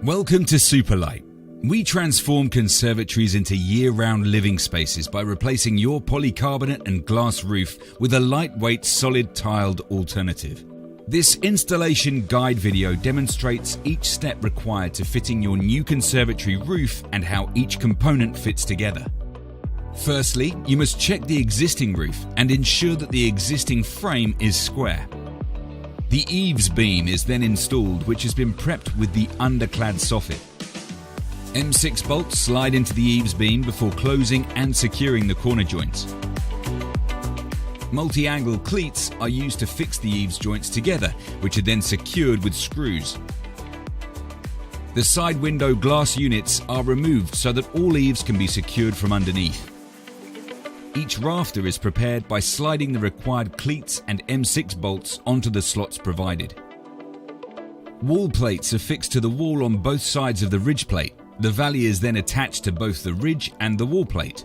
Welcome to Supalite. We transform conservatories into year-round living spaces by replacing your polycarbonate and glass roof with a lightweight, solid tiled alternative. This installation guide video demonstrates each step required to fitting your new conservatory roof and how each component fits together. Firstly, you must check the existing roof and ensure that the existing frame is square. The eaves beam is then installed, which has been prepped with the underclad soffit. M6 bolts slide into the eaves beam before closing and securing the corner joints. Multi-angle cleats are used to fix the eaves joints together, which are then secured with screws. The side window glass units are removed so that all eaves can be secured from underneath. Each rafter is prepared by sliding the required cleats and M6 bolts onto the slots provided. Wall plates are fixed to the wall on both sides of the ridge plate. The valley is then attached to both the ridge and the wall plate.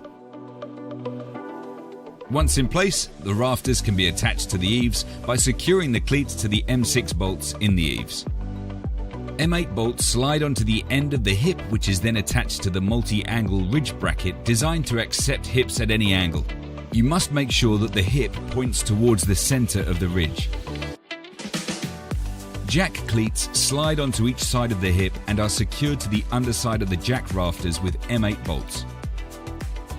Once in place, the rafters can be attached to the eaves by securing the cleats to the M6 bolts in the eaves. M8 bolts slide onto the end of the hip, which is then attached to the multi-angle ridge bracket designed to accept hips at any angle. You must make sure that the hip points towards the center of the ridge. Jack cleats slide onto each side of the hip and are secured to the underside of the jack rafters with M8 bolts.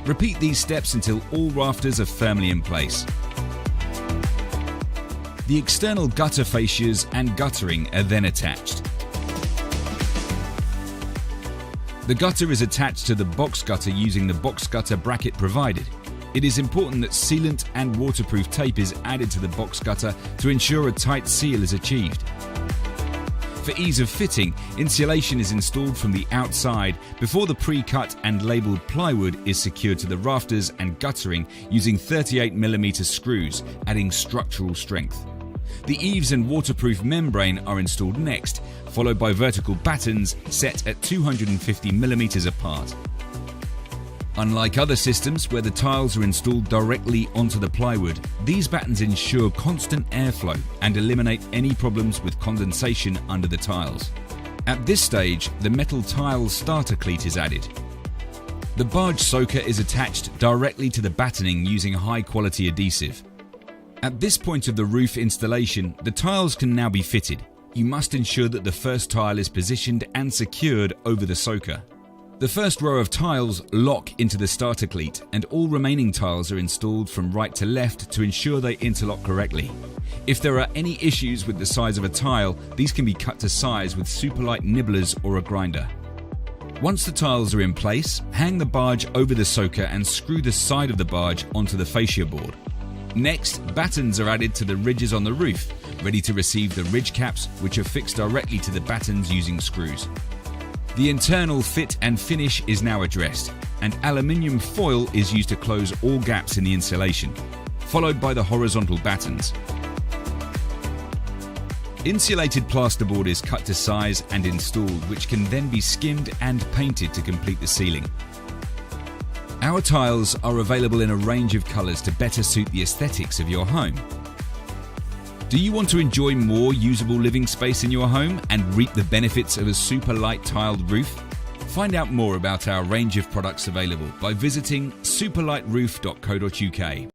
Repeat these steps until all rafters are firmly in place. The external gutter fascias and guttering are then attached. The gutter is attached to the box gutter using the box gutter bracket provided. It is important that sealant and waterproof tape is added to the box gutter to ensure a tight seal is achieved. For ease of fitting, insulation is installed from the outside before the pre-cut and labelled plywood is secured to the rafters and guttering using 38mm screws, adding structural strength. The eaves and waterproof membrane are installed next, followed by vertical battens set at 250mm apart. Unlike other systems where the tiles are installed directly onto the plywood, these battens ensure constant airflow and eliminate any problems with condensation under the tiles. At this stage, the metal tile starter cleat is added. The barge soaker is attached directly to the battening using high-quality adhesive. At this point of the roof installation, the tiles can now be fitted. You must ensure that the first tile is positioned and secured over the soaker. The first row of tiles lock into the starter cleat, and all remaining tiles are installed from right to left to ensure they interlock correctly. If there are any issues with the size of a tile, these can be cut to size with Supalite nibblers or a grinder. Once the tiles are in place, hang the barge over the soaker and screw the side of the barge onto the fascia board. Next, battens are added to the ridges on the roof, ready to receive the ridge caps, which are fixed directly to the battens using screws. The internal fit and finish is now addressed, and aluminium foil is used to close all gaps in the insulation, followed by the horizontal battens. Insulated plasterboard is cut to size and installed, which can then be skimmed and painted to complete the ceiling. Our tiles are available in a range of colours to better suit the aesthetics of your home. Do you want to enjoy more usable living space in your home and reap the benefits of a Supalite tiled roof? Find out more about our range of products available by visiting supaliteroof.co.uk.